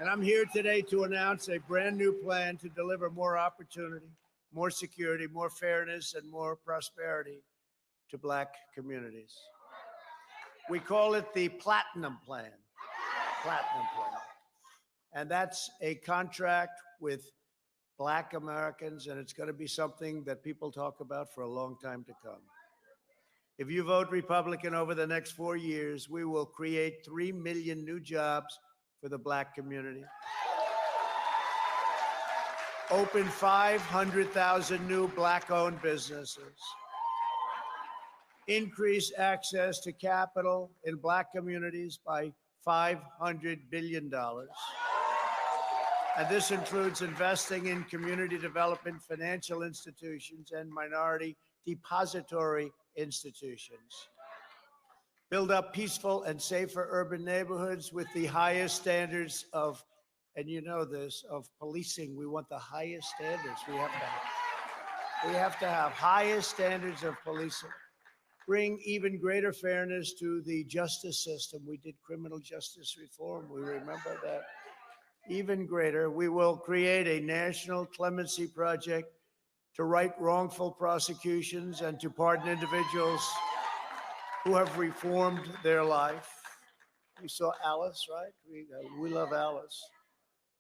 And I'm here today to announce a brand new plan to deliver more opportunity, more security, more fairness, and more prosperity to Black communities. We call it the Platinum Plan. Platinum Plan. And that's a contract with Black Americans, and it's going to be something that people talk about for a long time to come. If you vote Republican over the next 4 years, we will create 3 million new jobs for the Black community, open 500,000 new Black-owned businesses, increase access to capital in Black communities by $500 billion. And this includes investing in community development, financial institutions, and minority depository institutions. Build up peaceful and safer urban neighborhoods with the highest standards of, and you know this, of policing. We want the highest standards. We have to have highest standards of policing. Bring even greater fairness to the justice system. We did criminal justice reform. We remember that. Even greater, we will create a national clemency project to right wrongful prosecutions and to pardon individuals who have reformed their life. We saw Alice, right? We love Alice.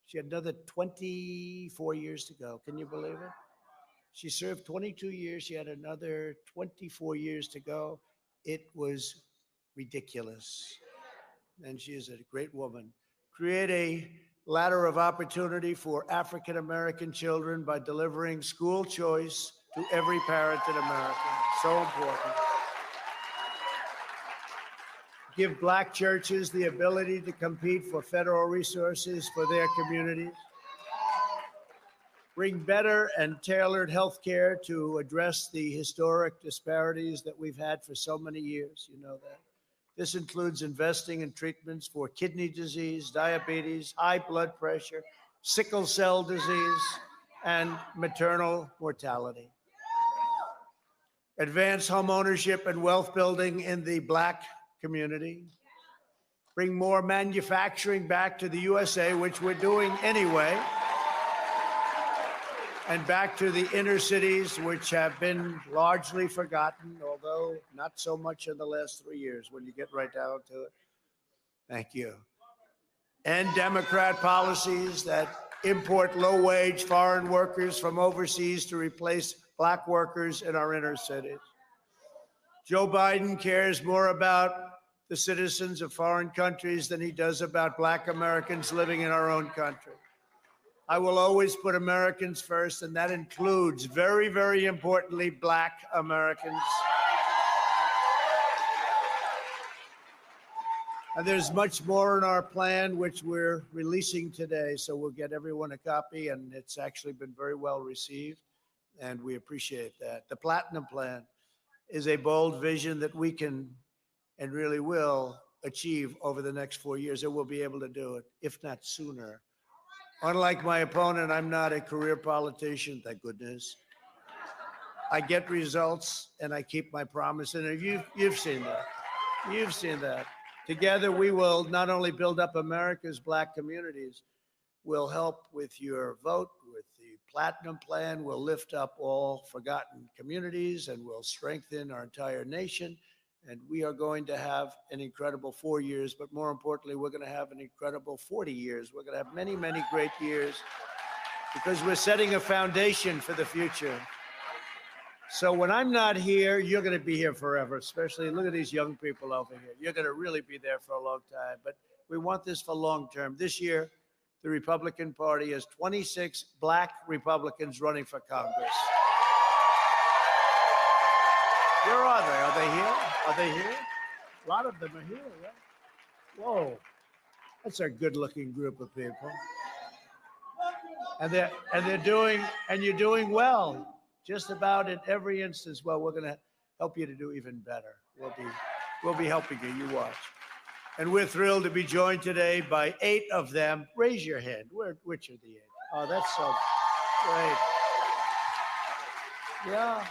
She had another 24 years to go. Can you believe it? She served 22 years. She had another 24 years to go. It was ridiculous. And she is a great woman. Create a ladder of opportunity for African-American children by delivering school choice to every parent in America. So important. Give Black churches the ability to compete for federal resources for their communities. Bring better and tailored health care to address the historic disparities that we've had for so many years. You know that. This includes investing in treatments for kidney disease, diabetes, high blood pressure, sickle cell disease, and maternal mortality. Advance home ownership and wealth building in the Black community. Bring more manufacturing back to the USA, which we're doing anyway, and back to the inner cities, which have been largely forgotten, although not so much in the last 3 years when you get right down to it. Thank you. End Democrat policies that import low-wage foreign workers from overseas to replace Black workers in our inner cities. Joe Biden cares more about the citizens of foreign countries than he does about Black Americans living in our own country. I will always put Americans first, and that includes, very, very importantly, Black Americans. And there's much more in our plan, which we're releasing today, so we'll get everyone a copy, and it's actually been very well received, and we appreciate that. The Platinum Plan is a bold vision that we can and really will achieve over the next 4 years, and we'll be able to do it, if not sooner. Unlike my opponent, I'm not a career politician, thank goodness. I get results and I keep my promise, and you've seen that. You've seen that. Together, we will not only build up America's Black communities, we'll help with your vote, with the Platinum Plan, we'll lift up all forgotten communities, and we'll strengthen our entire nation. And we are going to have an incredible 4 years, but more importantly, we're going to have an incredible 40 years. We're going to have many, many great years because we're setting a foundation for the future. So when I'm not here, you're going to be here forever, especially look at these young people over here. You're going to really be there for a long time, but we want this for long term. This year, the Republican Party has 26 Black Republicans running for Congress. Where are they? Are they here? Are they here? A lot of them are here, right? Whoa, that's a good-looking group of people. And you're doing well, just about in every instance. Well, we're going to help you to do even better. We'll be helping you. You watch. And we're thrilled to be joined today by 8 of them. Raise your hand. Which are the 8? Oh, that's so great. Yeah.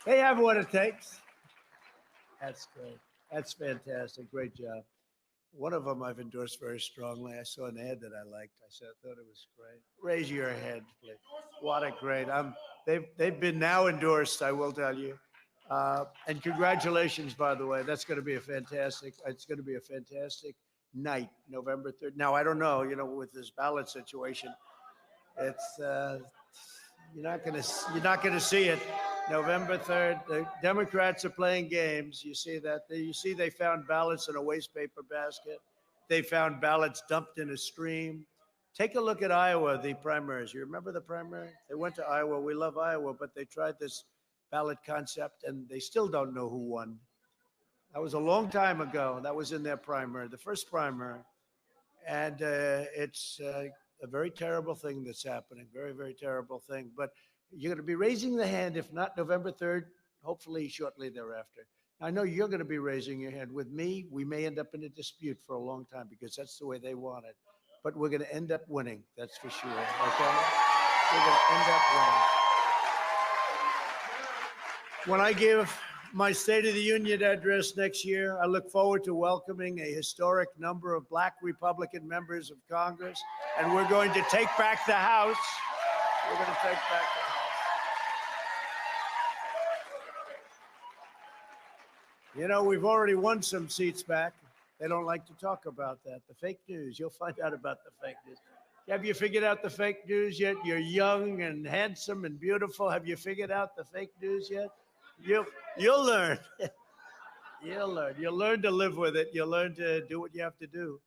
They have what it takes. That's great. That's fantastic. Great job. One of them I've endorsed very strongly. I saw an ad that I liked. I thought it was great. Raise your head, please. What a great. They've been now endorsed, I will tell you. And congratulations, by the way. That's going to be it's going to be a fantastic night, November 3rd. Now, I don't know, with this ballot situation, it's you're not going to see it. November 3rd, the Democrats are playing games. You see that? You see they found ballots in a waste paper basket. They found ballots dumped in a stream. Take a look at Iowa, the primaries. You remember the primary? They went to Iowa. We love Iowa, but they tried this ballot concept, and they still don't know who won. That was a long time ago. That was in their primary, the first primary. And it's a very terrible thing that's happening, very, very terrible thing. But you're going to be raising the hand, if not November 3rd, hopefully shortly thereafter. I know you're going to be raising your hand. With me, we may end up in a dispute for a long time because that's the way they want it. But we're going to end up winning, that's for sure, okay? We're going to end up winning. When I give my State of the Union address next year, I look forward to welcoming a historic number of Black Republican members of Congress, and we're going to take back the House. We're going to take back the House. We've already won some seats back. They don't like to talk about that. The fake news. You'll find out about the fake news. Have you figured out the fake news yet? You're young and handsome and beautiful. Have you figured out the fake news yet? You'll learn. You'll learn. You'll learn to live with it. You'll learn to do what you have to do.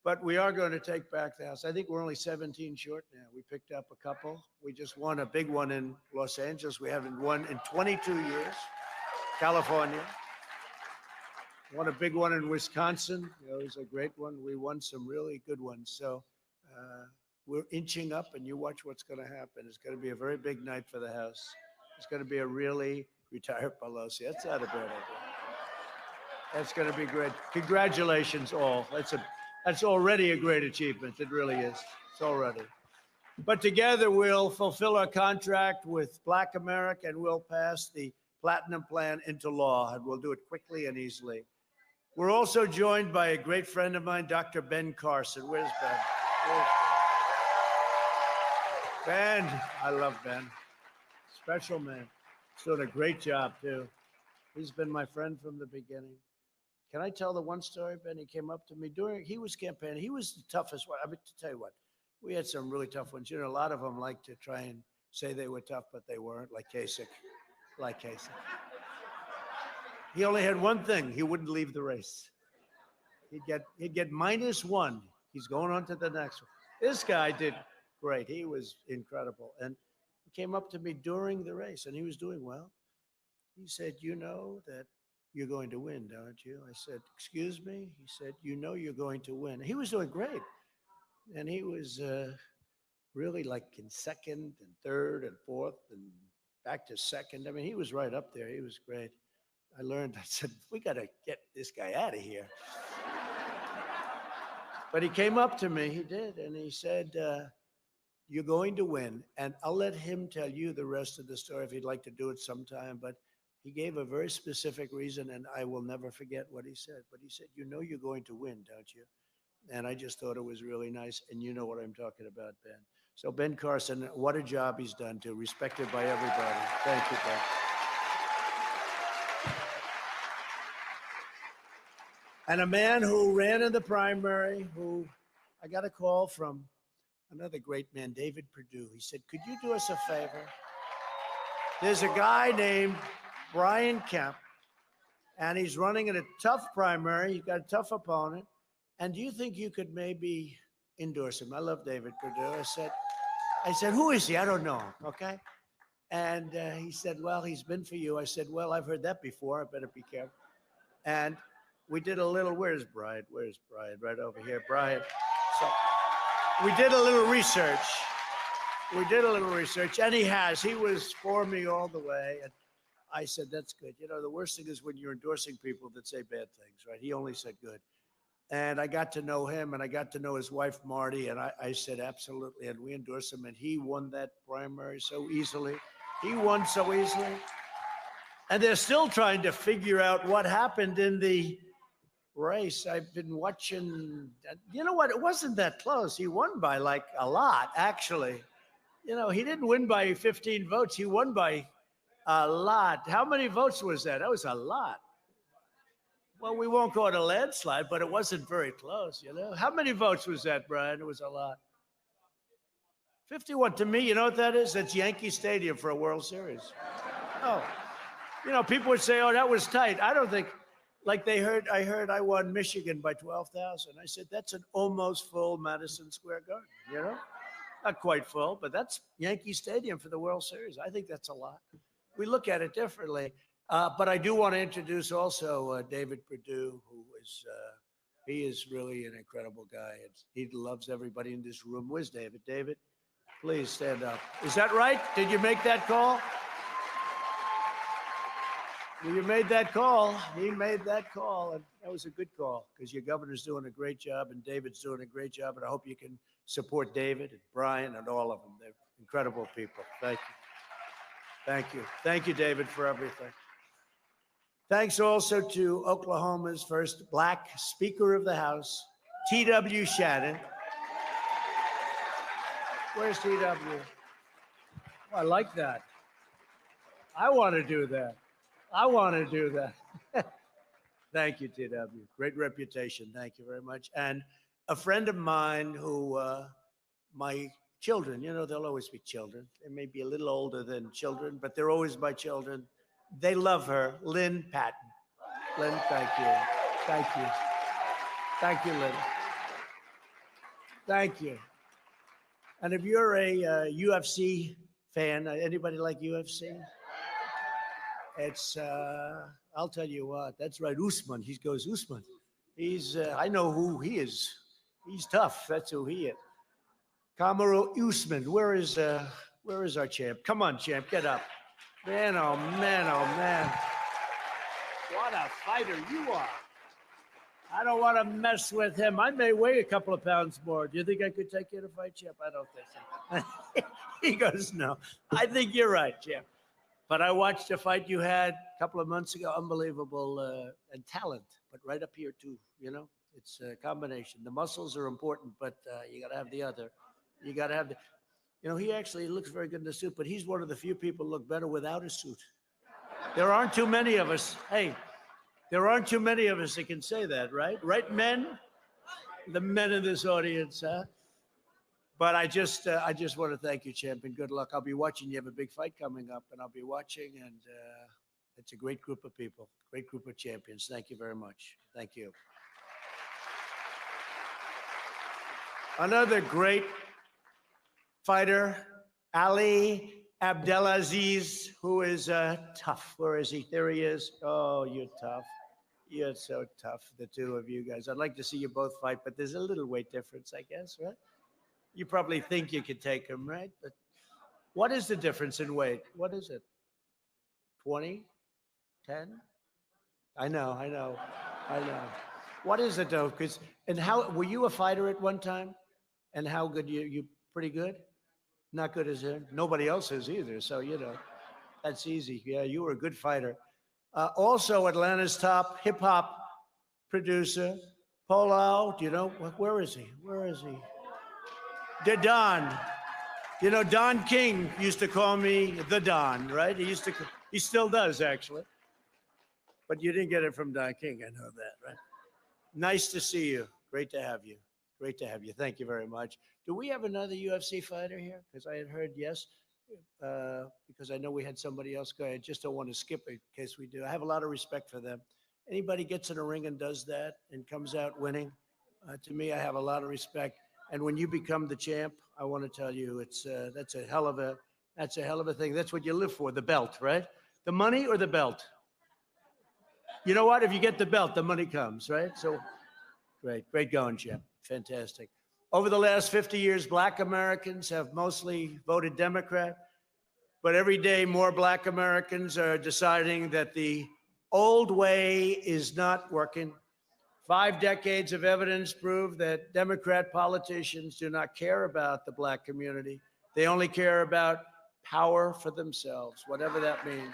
But we are going to take back the House. I think we're only 17 short now. We picked up a couple. We just won a big one in Los Angeles. We haven't won in 22 years. California. Won a big one in Wisconsin. It was a great one. We won some really good ones. So we're inching up, and you watch what's going to happen. It's going to be a very big night for the House. It's going to be a really retired Pelosi. That's not a bad idea. That's going to be great. Congratulations, all. That's already a great achievement. It really is. It's already. But together, we'll fulfill our contract with Black America, and we'll pass the Platinum Plan into law, and we'll do it quickly and easily. We're also joined by a great friend of mine, Dr. Ben Carson. Where's Ben? Ben, I love Ben. Special man. He's doing a great job, too. He's been my friend from the beginning. Can I tell the one story, Ben? He came up to me he was campaigning. He was the toughest one. I mean, to tell you what, we had some really tough ones. A lot of them like to try and say they were tough, but they weren't, like Kasich. He only had one thing. He wouldn't leave the race. He'd get -1. He's going on to the next one. This guy did great. He was incredible. And he came up to me during the race, and he was doing well. He said, "You know that you're going to win, don't you?" I said, "Excuse me?" He said, "You know you're going to win." He was doing great. And he was really like in second and third and fourth and back to second. I mean, he was right up there. He was great. I said, we got to get this guy out of here. But he came up to me, he did, and he said, "You're going to win." And I'll let him tell you the rest of the story if he'd like to do it sometime. But he gave a very specific reason, and I will never forget what he said. But he said, "You know you're going to win, don't you?" And I just thought it was really nice. And you know what I'm talking about, Ben. So Ben Carson, what a job he's done, too. Respected by everybody. Thank you, Ben. And a man who ran in the primary, who I got a call from another great man, David Perdue. He said, "Could you do us a favor? There's a guy named Brian Kemp, and he's running in a tough primary. He's got a tough opponent. And do you think you could maybe endorse him?" I love David Perdue. I said, "Who is he? I don't know him." Okay. And he said, "Well, he's been for you." I said, "Well, I've heard that before. I better be careful." And we did a little, where's Brian? Right over here, Brian. So we did a little research. And he was for me all the way. And I said, "That's good." The worst thing is when you're endorsing people that say bad things, right? He only said good. And I got to know him, and I got to know his wife, Marty, and I said, absolutely. And we endorsed him, and he won that primary so easily. He won so easily. And they're still trying to figure out what happened in the race. I've been watching. You know what? It wasn't that close. He won by like a lot, actually. You know, he didn't win by 15 votes. He won by a lot. How many votes was that? That was a lot. Well, we won't call it a landslide, but it wasn't very close, you know. How many votes was that, Brian? It was a lot. 51. To me, you know what that is? That's Yankee Stadium for a World Series. Oh, you know, people would say, oh, that was tight. I don't think, like I heard I won Michigan by 12,000. I said, that's an almost full Madison Square Garden, you know? Not quite full, but that's Yankee Stadium for the World Series. I think that's a lot. We look at it differently. But I do want to introduce also David Perdue, who is, he is really an incredible guy. He loves everybody in this room. Where's David? David, please stand up. Is that right? Did you make that call? You made that call. He made that call, and that was a good call because your governor's doing a great job, and David's doing a great job, and I hope you can support David and Brian and all of them. They're incredible people. Thank you. Thank you. Thank you, David, for everything. Thanks also to Oklahoma's first Black Speaker of the House, T.W. Shannon. Where's T.W.? Oh, I like that. I want to do that. I want to do that. Thank you, T.W. Great reputation. Thank you very much. And a friend of mine who, my children, you know, they'll always be children. They may be a little older than children, but they're always my children. They love her, Lynn Patton. Lynn, thank you. Thank you. Thank you, Lynn. Thank you. And if you're a UFC fan, anybody like UFC? It's, I'll tell you what, that's right, Usman. He goes, Usman. He's, I know who he is. He's tough. That's who he is. Kamaru Usman. Where is our champ? Come on, champ, get up. Man, oh man, oh man. What a fighter you are. I don't want to mess with him. I may weigh a couple of pounds more. Do you think I could take you to fight, champ? I don't think so. He goes, no. I think you're right, champ. But I watched a fight you had a couple of months ago. Unbelievable and talent, but right up here too, you know? It's a combination. The muscles are important, but you got to have the other. You got to have the... You know, he actually looks very good in the suit, but he's one of the few people who look better without a suit. There aren't too many of us. Hey, there aren't too many of us that can say that, right? Right, men? The men in this audience, huh? But I just want to thank you, champ, and good luck. I'll be watching. You have a big fight coming up, and I'll be watching, and it's a great group of people, great group of champions. Thank you very much. Thank you. Another great fighter, Ali Abdelaziz, who is tough. Where is he? There he is. Oh, you're tough. You're so tough, the two of you guys. I'd like to see you both fight, but there's a little weight difference, I guess, right? You probably think you could take him, right? But what is the difference in weight? What is it? 20? 10? I know. What is it though? And how were you a fighter at one time? And how good you pretty good? Not good as him. Nobody else is either. So you know, that's easy. Yeah, you were a good fighter. Also, Atlanta's top hip hop producer, Polo. Do you know where is he? Where is he? The Don. You know, Don King used to call me the Don, right? He still does actually. But you didn't get it from Don King, I know that, right? Nice to see you. Great to have you. Great to have you. Thank you very much. Do we have another UFC fighter here? Because I had heard yes, because I know we had somebody else go. I just don't want to skip it in case we do. I have a lot of respect for them. Anybody gets in a ring and does that and comes out winning, to me, I have a lot of respect. And when you become the champ, I want to tell you, that's a hell of a thing. That's what you live for, the belt, right? The money or the belt? You know what? If you get the belt, the money comes, right? So great going, champ. Fantastic. Over the last 50 years, Black Americans have mostly voted Democrat, but every day more Black Americans are deciding that the old way is not working. 5 decades of evidence prove that Democrat politicians do not care about the Black community. They only care about power for themselves, whatever that means.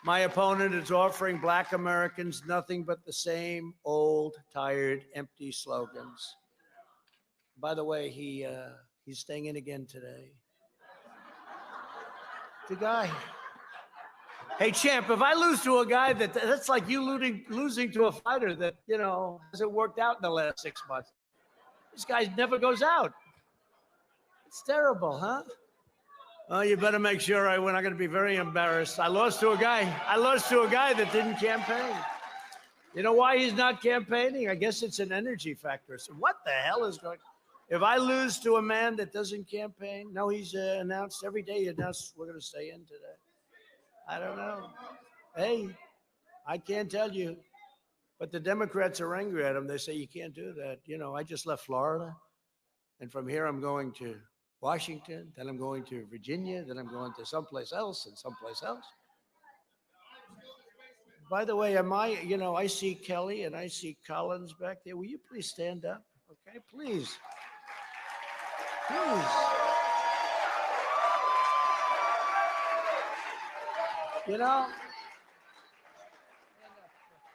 My opponent is offering Black Americans nothing but the same old, tired, empty slogans. By the way, he's staying in again today. The guy. Hey, champ, if I lose to a guy that's like you losing to a fighter that, hasn't worked out in the last 6 months. This guy never goes out. It's terrible, huh? Oh, you better make sure we're not going to be very embarrassed. I lost to a guy that didn't campaign. You know why he's not campaigning? I guess it's an energy factor. So what the hell is going on? If I lose to a man that doesn't campaign, no, he's announced every day, we're going to stay in today. I don't know. Hey, I can't tell you. But the Democrats are angry at him. They say, you can't do that. I just left Florida. And from here, I'm going to Washington. Then I'm going to Virginia. Then I'm going to someplace else and someplace else. By the way, I see Kelly and I see Collins back there. Will you please stand up? Okay, please. Please.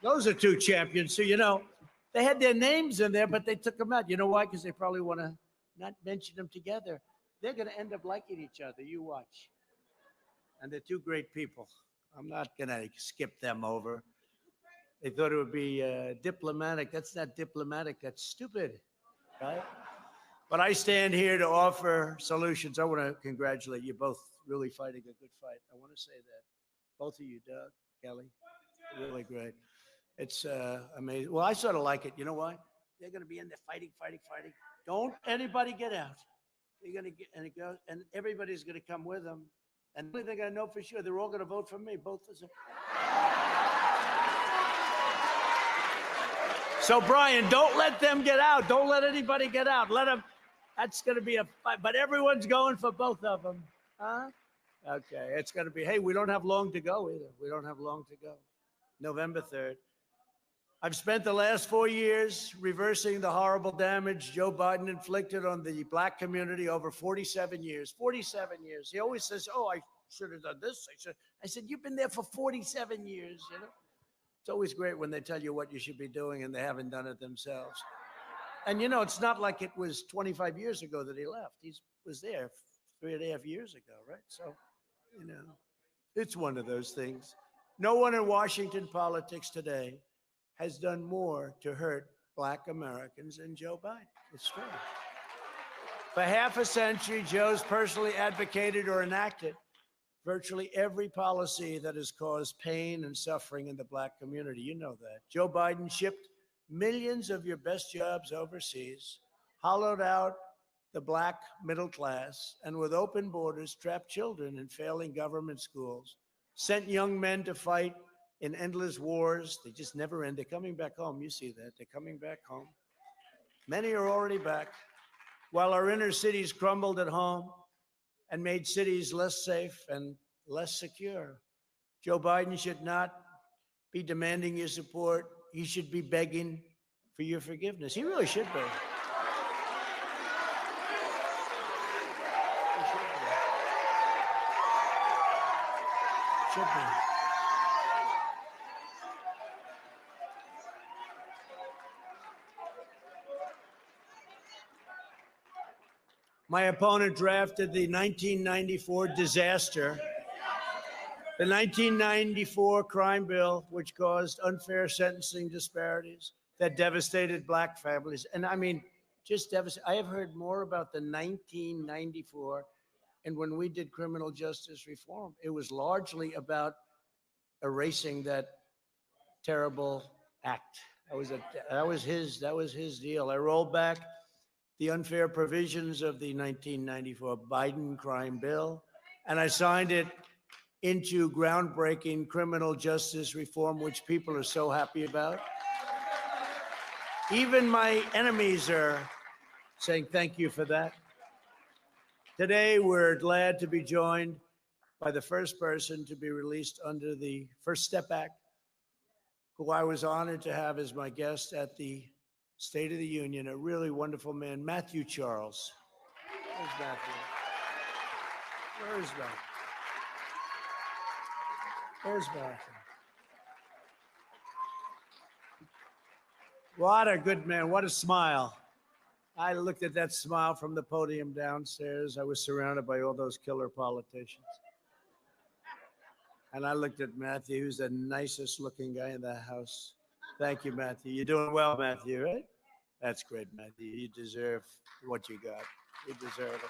Those are two champions. So, they had their names in there, but they took them out. You know why? Because they probably want to not mention them together. They're going to end up liking each other. You watch. And they're two great people. I'm not going to skip them over. They thought it would be diplomatic. That's not diplomatic. That's stupid, right? But I stand here to offer solutions. I want to congratulate you both, really fighting a good fight. I want to say that. Both of you, Doug, Kelly, really great. It's amazing. Well, I sort of like it. You know why? They're going to be in there fighting. Don't anybody get out. They're going to get, and it goes, and everybody's going to come with them. And the only thing I know for sure, they're all going to vote for me. Both of them. So, Brian, don't let them get out. Don't let anybody get out. Let them. That's going to be a fight. But everyone's going for both of them. Huh? Okay. It's going to be, hey, we don't have long to go either. We don't have long to go. November 3rd. I've spent the last 4 years reversing the horrible damage Joe Biden inflicted on the Black community over 47 years. 47 years. He always says, oh, I should have done this. I said, you've been there for 47 years, It's always great when they tell you what you should be doing and they haven't done it themselves. And, it's not like it was 25 years ago that he left. He was there 3.5 years ago, right? So, it's one of those things. No one in Washington politics today has done more to hurt Black Americans than Joe Biden. It's true. For half a century, Joe's personally advocated or enacted virtually every policy that has caused pain and suffering in the Black community. You know that. Joe Biden shipped millions of your best jobs overseas, hollowed out the Black middle class, and with open borders, trapped children in failing government schools, sent young men to fight in endless wars. They just never end. They're coming back home. You see that. They're coming back home. Many are already back. While our inner cities crumbled at home and made cities less safe and less secure, Joe Biden should not be demanding your support. He should be begging for your forgiveness. He really should be. He should be. My opponent drafted the 1994 disaster, the 1994 crime bill, which caused unfair sentencing disparities that devastated Black families. And I mean, just devastating. I have heard more about the 1994. And when we did criminal justice reform, it was largely about erasing that terrible act. That was his deal. I rolled back the unfair provisions of the 1994 Biden crime bill, and I signed it into groundbreaking criminal justice reform, which people are so happy about. Even my enemies are saying thank you for that. Today, we're glad to be joined by the first person to be released under the First Step Act, who I was honored to have as my guest at the State of the Union, a really wonderful man, Matthew Charles. Where's Matthew? Where is Matthew? There's Martha. What a good man. What a smile. I looked at that smile from the podium downstairs. I was surrounded by all those killer politicians. And I looked at Matthew, who's the nicest looking guy in the house. Thank you, Matthew. You're doing well, Matthew, right? That's great, Matthew. You deserve what you got. You deserve it.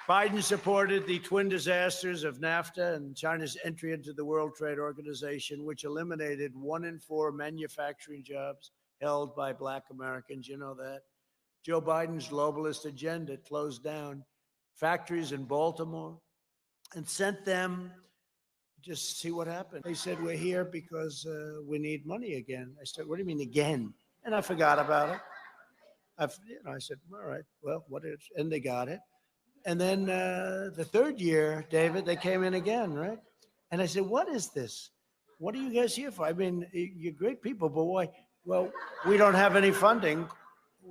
Biden supported the twin disasters of NAFTA and China's entry into the World Trade Organization, which eliminated 1 in 4 manufacturing jobs held by Black Americans. You know that. Joe Biden's globalist agenda closed down factories in Baltimore and sent them just see what happened. They said, we're here because we need money again. I said, what do you mean again? And I forgot about it. I said, all right, well, what is, and they got it. And then the third year, David, they came in again, right? And I said, what is this? What are you guys here for? I mean, you're great people, but why? Well, we don't have any funding.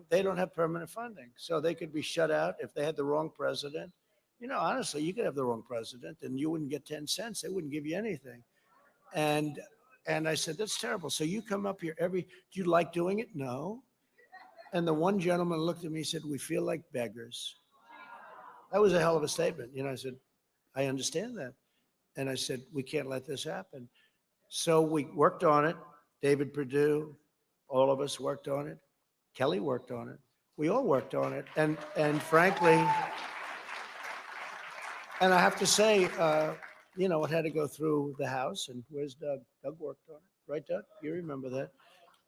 They don't have permanent funding. So they could be shut out if they had the wrong president. You know, honestly, you could have the wrong president and you wouldn't get 10 cents. They wouldn't give you anything. And I said, that's terrible. So you come up here do you like doing it? No. And the one gentleman looked at me and said, we feel like beggars. That was a hell of a statement. You know, I said, I understand that. And I said, we can't let this happen. So we worked on it. David Perdue, all of us worked on it. Kelly worked on it. We all worked on it. And frankly, and I have to say, you know, it had to go through the House. And where's Doug? Doug worked on it. Right, Doug? You remember that.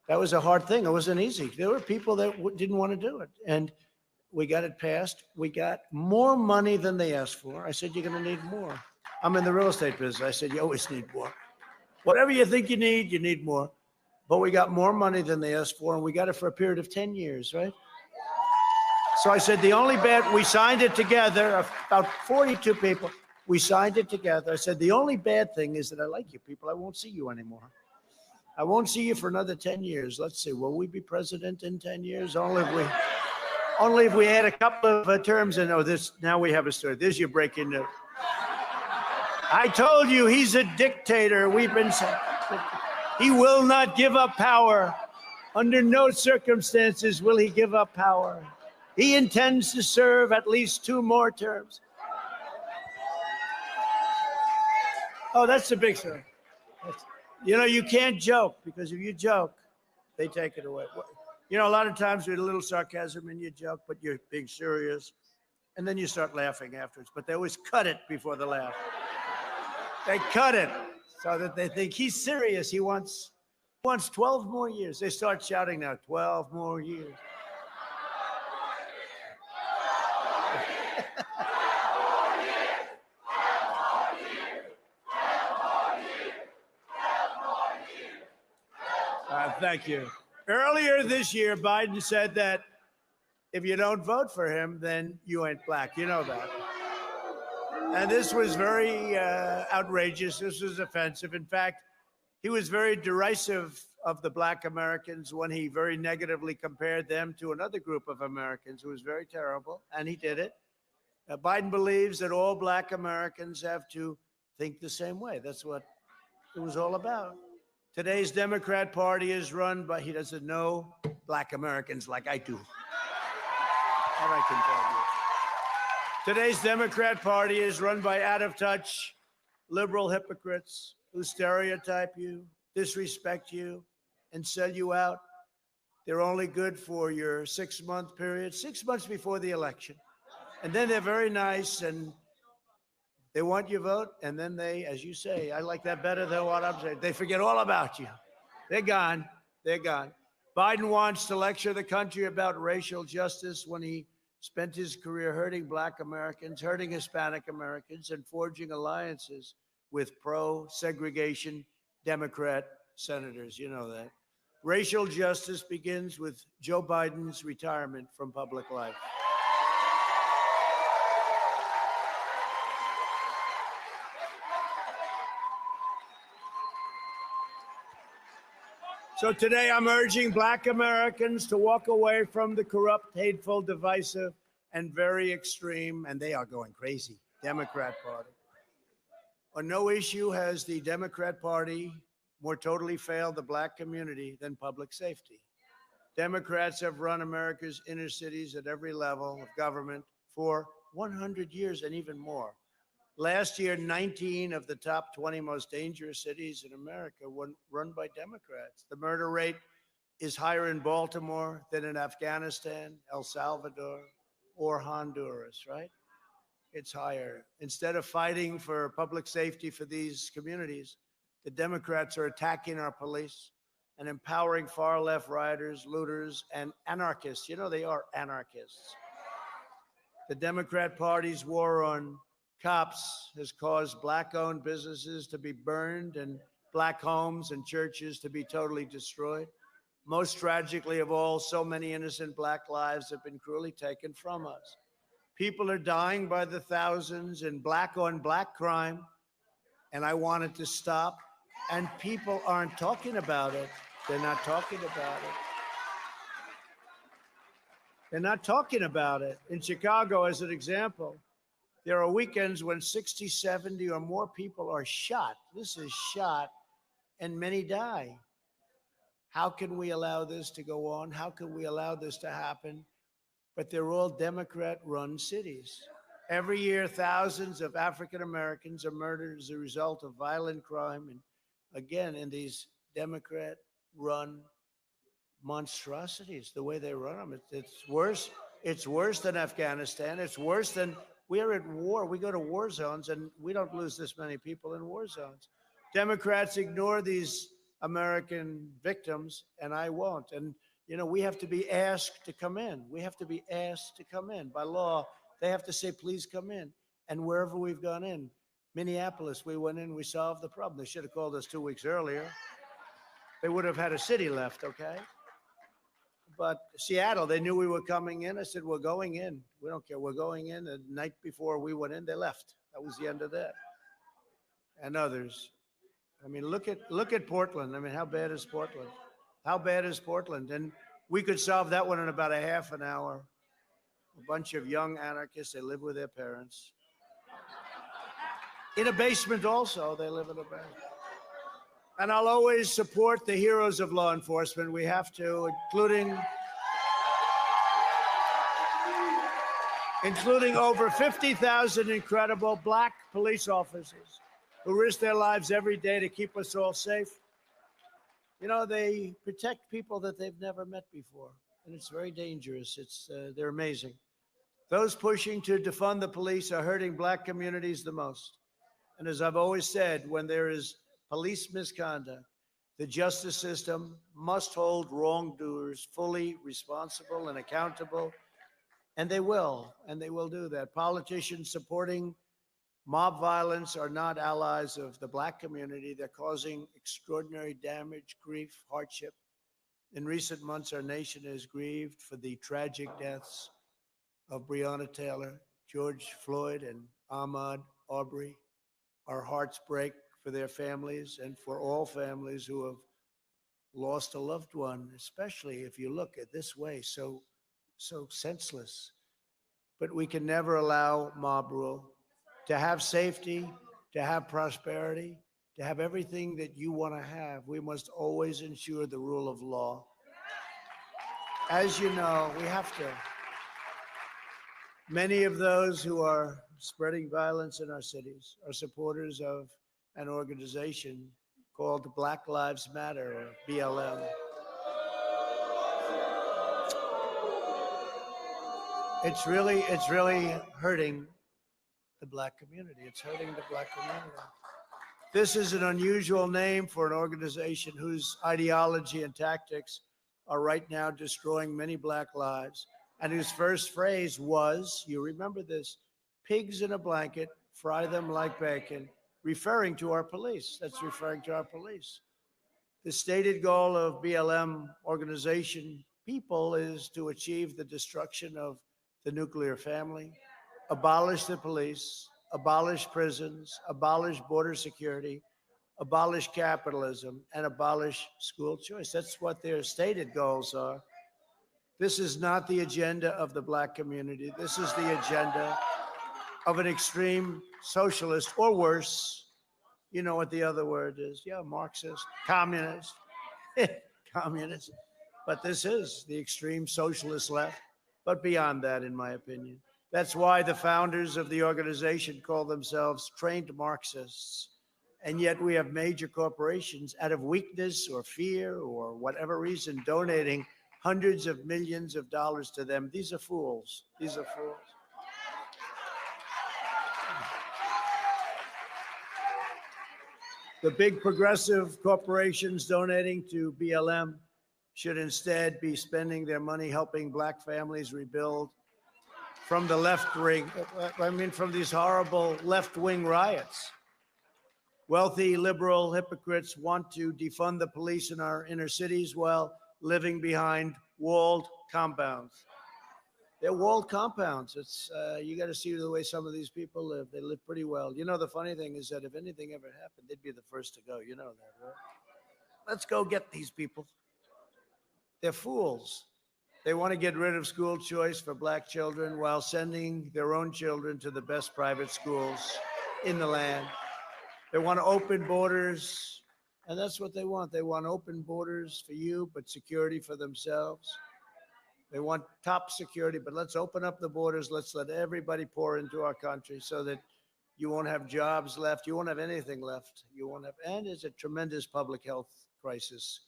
That was a hard thing. It wasn't easy. There were people that didn't want to do it. And we got it passed. We got more money than they asked for. I said, you're going to need more. I'm in the real estate business. I said, you always need more. Whatever you think you need more. But we got more money than they asked for, and we got it for a period of 10 years, right? So I said, the only bad, we signed it together, about 42 people. We signed it together. I said, the only bad thing is that I like you people. I won't see you anymore. I won't see you for another 10 years. Let's see, will we be president in 10 years? Only if we had a couple of terms. And now we have a story. There's your breaking news. I told you he's a dictator. We've been saying he will not give up power. Under no circumstances will he give up power. He intends to serve at least 2 more terms. Oh, that's the big story. You know, you can't joke, because if you joke, they take it away. You know, a lot of times there's a little sarcasm in your joke, but you're being serious. And then you start laughing afterwards. But they always cut it before the laugh. They cut it so that they think he's serious. He wants 12 more years. They start shouting now, 12 more years. Thank you. Earlier this year, Biden said that if you don't vote for him, then you ain't black. You know that. And this was very outrageous. This was offensive. In fact, he was very derisive of the Black Americans when he very negatively compared them to another group of Americans who was very terrible, and he did it. Biden believes that all Black Americans have to think the same way. That's what it was all about. Today's Democrat Party is run by, he doesn't know Black Americans like I do. That I can tell you. Today's Democrat Party is run by out-of-touch liberal hypocrites who stereotype you, disrespect you, and sell you out. They're only good for your 6-month period, 6 months before the election. And then they're very nice and they want your vote, and then they, as you say, I like that better than what I'm saying. They forget all about you. They're gone. They're gone. Biden wants to lecture the country about racial justice when he spent his career hurting Black Americans, hurting Hispanic Americans, and forging alliances with pro-segregation Democrat senators. You know that. Racial justice begins with Joe Biden's retirement from public life. So today I'm urging Black Americans to walk away from the corrupt, hateful, divisive, and very extreme, and they are going crazy, Democrat Party. On no issue has the Democrat Party more totally failed the black community than public safety. Democrats have run America's inner cities at every level of government for 100 years and even more. Last year, 19 of the top 20 most dangerous cities in America were run by Democrats. The murder rate is higher in Baltimore than in Afghanistan, El Salvador, or Honduras, right? It's higher. Instead of fighting for public safety for these communities, the Democrats are attacking our police and empowering far-left rioters, looters, and anarchists. You know, they are anarchists. The Democrat Party's war on cops has caused black-owned businesses to be burned and black homes and churches to be totally destroyed. Most tragically of all, so many innocent black lives have been cruelly taken from us. People are dying by the thousands in black-on-black crime, and I want it to stop. And people aren't talking about it. They're not talking about it. They're not talking about it. In Chicago, as an example, there are weekends when 60, 70 or more people are shot. This is shot, and many die. How can we allow this to go on? How can we allow this to happen? But they're all Democrat-run cities. Every year, thousands of African Americans are murdered as a result of violent crime, and again, in these Democrat-run monstrosities, the way they run them. It's worse. It's worse than Afghanistan. It's worse than, we're at war. We go to war zones, and we don't lose this many people in war zones. Democrats ignore these American victims, and I won't. And, you know, we have to be asked to come in. We have to be asked to come in. By law, they have to say, please come in. And wherever we've gone in, Minneapolis, we went in, we solved the problem. They should have called us 2 weeks earlier. They would have had a city left, okay? But Seattle, they knew we were coming in. I said, we're going in. We don't care. We're going in. The night before we went in, they left. That was the end of that. And others. I mean, look at Portland. I mean, how bad is Portland? How bad is Portland? And we could solve that one in about a half an hour. A bunch of young anarchists, they live with their parents. In a basement also, they live in a basement. And I'll always support the heroes of law enforcement. We have to, including over 50,000 incredible black police officers who risk their lives every day to keep us all safe. You know, they protect people that they've never met before, and it's very dangerous. They're amazing. Those pushing to defund the police are hurting black communities the most. And as I've always said, when there is police misconduct, the justice system must hold wrongdoers fully responsible and accountable, and they will do that. Politicians supporting mob violence are not allies of the black community. They're causing extraordinary damage, grief, hardship. In recent months, our nation has grieved for the tragic deaths of Breonna Taylor, George Floyd, and Ahmaud Arbery. Our hearts break for their families and for all families who have lost a loved one, especially if you look at this way, so senseless. But we can never allow mob rule. To have safety, to have prosperity, to have everything that you want to have, we must always ensure the rule of law. As you know, we have to. Many of those who are spreading violence in our cities are supporters of an organization called Black Lives Matter, or BLM. It's really hurting the black community. It's hurting the black community. This is an unusual name for an organization whose ideology and tactics are right now destroying many black lives, and whose first phrase was, you remember this, pigs in a blanket, fry them like bacon, referring to our police. That's referring to our police. The stated goal of BLM organization people is to achieve the destruction of the nuclear family, abolish the police, abolish prisons, abolish border security, abolish capitalism, and abolish school choice. That's what their stated goals are. This is not the agenda of the black community. This is the agenda of an extreme socialist, or worse, You know what the other word is? Yeah, Marxist, communist, communist. But this is the extreme socialist left. But beyond that, in my opinion, that's why the founders of the organization call themselves trained Marxists. And yet we have major corporations out of weakness or fear or whatever reason donating hundreds of millions of dollars to them. These are fools. These are fools. The big progressive corporations donating to BLM should instead be spending their money helping black families rebuild from the left wing, from these horrible left-wing riots. Wealthy liberal hypocrites want to defund the police in our inner cities while living behind walled compounds. They're walled compounds. It's you got to see the way some of these people live. They live pretty well. You know, the funny thing is that if anything ever happened, they'd be the first to go. You know that, right? Let's go get these people. They're fools. They want to get rid of school choice for black children while sending their own children to the best private schools in the land. They want to open borders, and that's what they want. They want open borders for you, but security for themselves. They want top security, but let's open up the borders. Let's let everybody pour into our country so that you won't have jobs left. You won't have anything left. You won't have, and it's a tremendous public health crisis.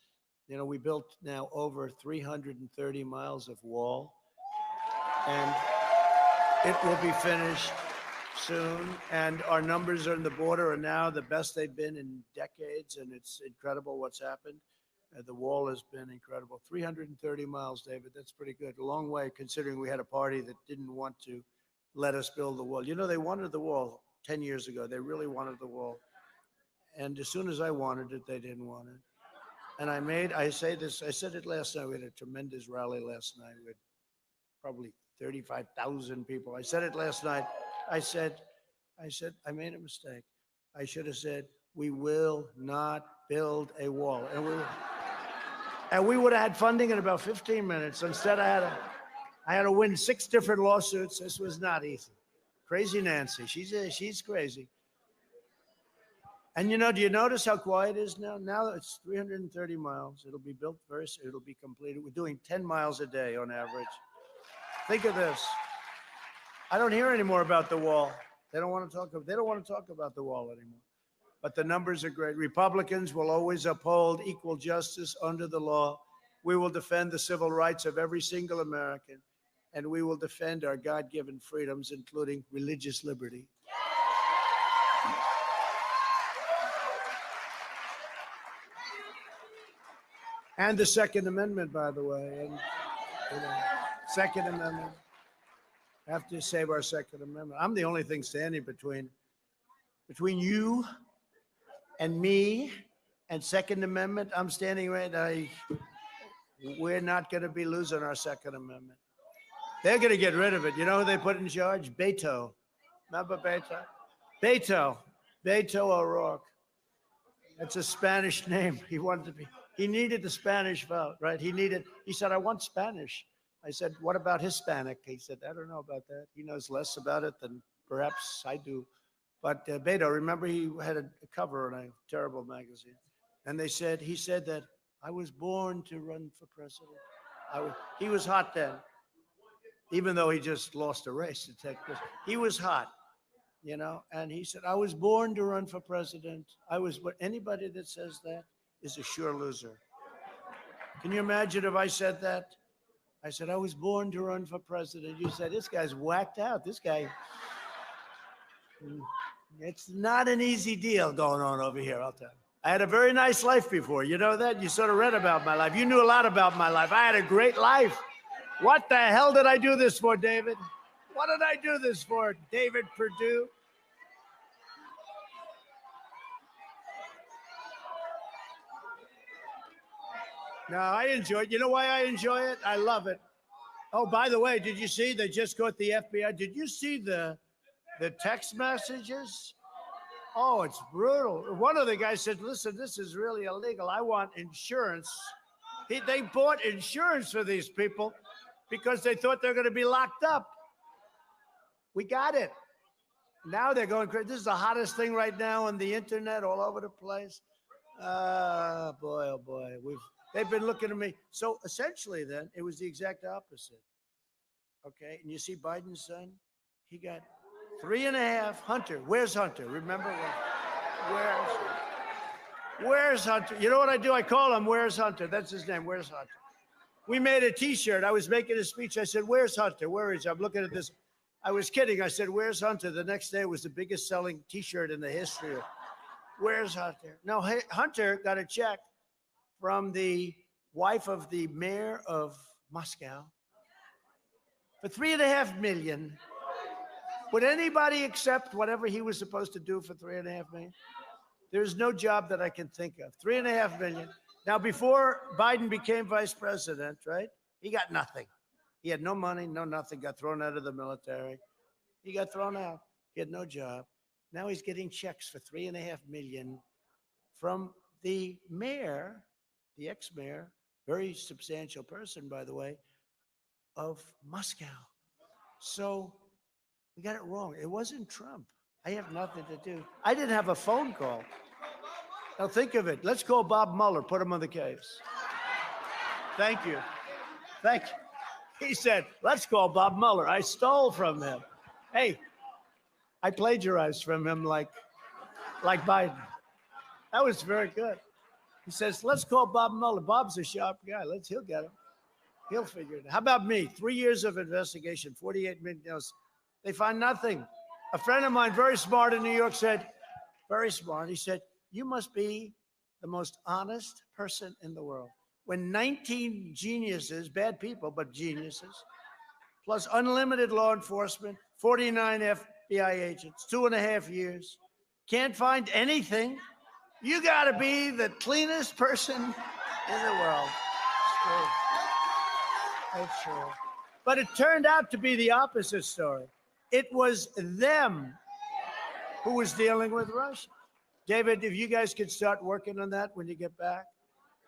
You know, we built now over 330 miles of wall, and it will be finished soon. And our numbers on the border are now the best they've been in decades, and it's incredible what's happened. The wall has been incredible. 330 miles, David, that's pretty good. A long way, considering we had a party that didn't want to let us build the wall. You know, they wanted the wall 10 years ago. They really wanted the wall. And as soon as I wanted it, they didn't want it. And I said it last night. We had a tremendous rally last night with probably 35,000 people. I said it last night. I said, I made a mistake. I should have said, we will not build a wall. And we would have had funding in about 15 minutes. Instead, I had to win 6 different lawsuits. This was not easy. Crazy Nancy. She's crazy. And you know, do you notice how quiet it is now? Now it's 330 miles. It'll be built first. It'll be completed. We're doing 10 miles a day on average. Think of this. I don't hear anymore about the wall. They don't want to talk about the wall anymore. But the numbers are great. Republicans will always uphold equal justice under the law. We will defend the civil rights of every single American, and we will defend our God-given freedoms, including religious liberty. And the Second Amendment, by the way. And, Second Amendment. Have to save our Second Amendment. I'm the only thing standing between you and me and Second Amendment. I'm standing right. We're not going to be losing our Second Amendment. They're going to get rid of it. You know who they put in charge? Beto. Remember Beto? Beto O'Rourke. That's a Spanish name. He needed the Spanish vote, right? He said, I want Spanish. I said, what about Hispanic? He said, I don't know about that. He knows less about it than perhaps I do. But Beto, remember he had a cover in a terrible magazine. And he said that I was born to run for president. He was hot then, even though he just lost a race to take this. He was hot, you know, and he said, I was born to run for president. But anybody that says that is a sure loser. Can you imagine if I said that? I said, I was born to run for president. You said, this guy's whacked out. This guy, it's not an easy deal going on over here, I'll tell you. I had a very nice life before. You know that? You sort of read about my life. You knew a lot about my life. I had a great life. What the hell did I do this for, David? What did I do this for, David Perdue? No, I enjoy it. You know why I enjoy it? I love it. Oh, by the way, did you see they just caught the FBI? Did you see the text messages? Oh, it's brutal. One of the guys said, listen, this is really illegal. I want insurance. They bought insurance for these people because they thought they're going to be locked up. We got it. Now they're going crazy. This is the hottest thing right now on the internet, all over the place. Boy, oh boy. They've been looking at me. So essentially, then, it was the exact opposite. Okay. And you see Biden's son? He got 3.5. Hunter. Where's Hunter? Remember? Where's Hunter? You know what I do? I call him Where's Hunter? That's his name. Where's Hunter? We made a T-shirt. I was making a speech. I said, Where's Hunter? Where is he? I'm looking at this. I was kidding. I said, Where's Hunter? The next day it was the biggest selling T-shirt in the history of Where's Hunter? No, Hunter got a check from the wife of the mayor of Moscow for $3.5 million. Would anybody accept whatever he was supposed to do for $3.5 million? There's no job that I can think of. $3.5 million. Now, before Biden became vice president, right? He got nothing. He had no money, no nothing. Got thrown out of the military. He got thrown out. He had no job. Now he's getting checks for $3.5 million from the mayor, the ex-mayor, very substantial person, by the way, of Moscow. So we got it wrong. It wasn't Trump. I have nothing to do. I didn't have a phone call. Now think of it. Let's call Bob Mueller. Put him on the case. Thank you. Thank you. He said, let's call Bob Mueller. I stole from him. Hey, I plagiarized from him like Biden. That was very good. He says, let's call Bob Mueller. Bob's a sharp guy. He'll get him. He'll figure it out. How about me? 3 years of investigation, 48 million. They find nothing. A friend of mine, very smart in New York, said, very smart. He said, you must be the most honest person in the world. When 19 geniuses, bad people, but geniuses, plus unlimited law enforcement, 49 FBI agents, 2.5 years, can't find anything, you got to be the cleanest person in the world. It's true. It's true. But it turned out to be the opposite story. It was them who was dealing with Russia. David, if you guys could start working on that when you get back.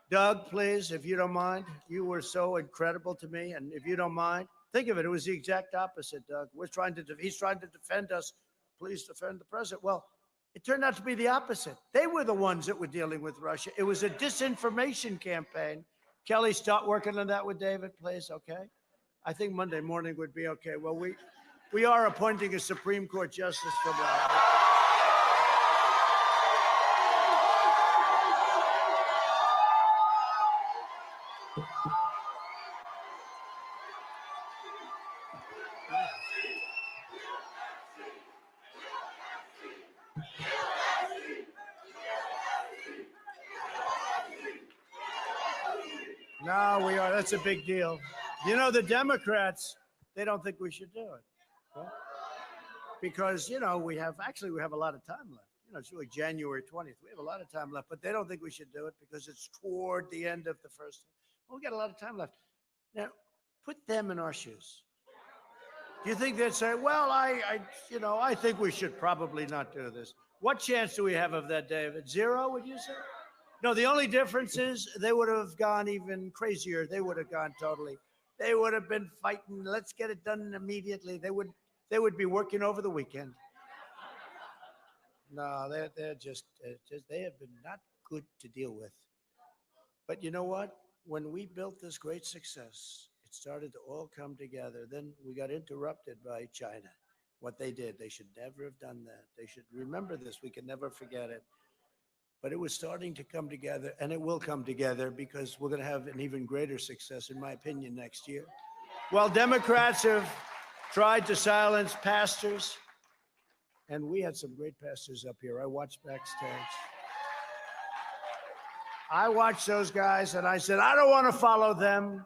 Doug, please, if you don't mind. You were so incredible to me. And if you don't mind, think of it. It was the exact opposite, Doug. He's trying to defend us. Please defend the president. Well, it turned out to be the opposite. They were the ones that were dealing with Russia. It was a disinformation campaign. Kelly, start working on that with David, please, okay? I think Monday morning would be okay. Well, we are appointing a Supreme Court justice tomorrow. No, we are. That's a big deal. You know, the Democrats, they don't think we should do it. Right? Because, you know, we have a lot of time left. You know, it's really January 20th. We have a lot of time left, but they don't think we should do it because it's toward the end of the first. Well, we got a lot of time left. Now, put them in our shoes. Do you think they'd say, well, I think we should probably not do this? What chance do we have of that, David? Zero, would you say? No, the only difference is they would have gone even crazier. They would have gone totally. They would have been fighting. Let's get it done immediately. They would be working over the weekend. No, they're just they have been not good to deal with. But you know what? When we built this great success, it started to all come together. Then we got interrupted by China. What they did, they should never have done that. They should remember this. We can never forget it. But it was starting to come together, and it will come together because we're going to have an even greater success, in my opinion, next year. While Democrats have tried to silence pastors, and we had some great pastors up here. I watched backstage. I watched those guys, and I said, I don't want to follow them.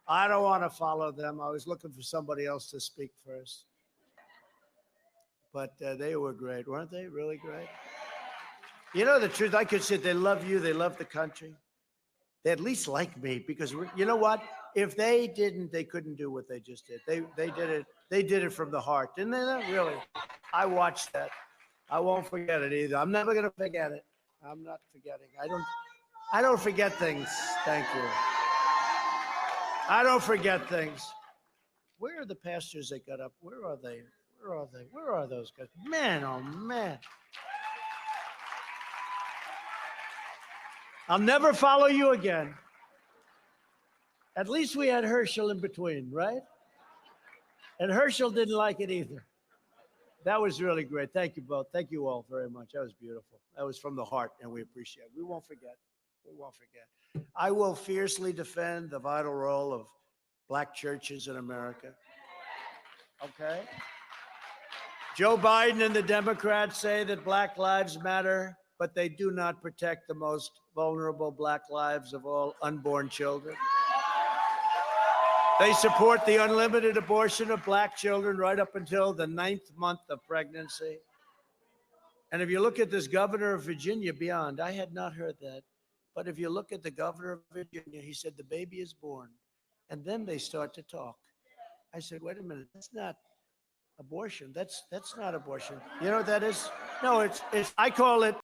I don't want to follow them. I was looking for somebody else to speak first. But they were great, weren't they? Really great. You know the truth, I could say they love you, they love the country. They at least like me because you know what? If they didn't, they couldn't do what they just did. They did it from the heart, didn't they? Really. I watched that. I won't forget it either. I'm never gonna forget it. I'm not forgetting. I don't forget things. Thank you. I don't forget things. Where are the pastors that got up? Where are they? Where are they? Where are those guys? Man, oh man. I'll never follow you again. At least we had Herschel in between, right? And Herschel didn't like it either. That was really great. Thank you both. Thank you all very much. That was beautiful. That was from the heart, and we appreciate it. We won't forget. We won't forget. I will fiercely defend the vital role of black churches in America. Okay? Joe Biden and the Democrats say that Black Lives Matter, but they do not protect the most vulnerable Black lives of all, unborn children. They support the unlimited abortion of Black children right up until the 9th month of pregnancy. And if you look at this governor of Virginia, beyond, I had not heard that. But if you look at the governor of Virginia, he said the baby is born. And then they start to talk. I said, wait a minute, that's not abortion. That's not abortion. You know what that is? No, it's I call it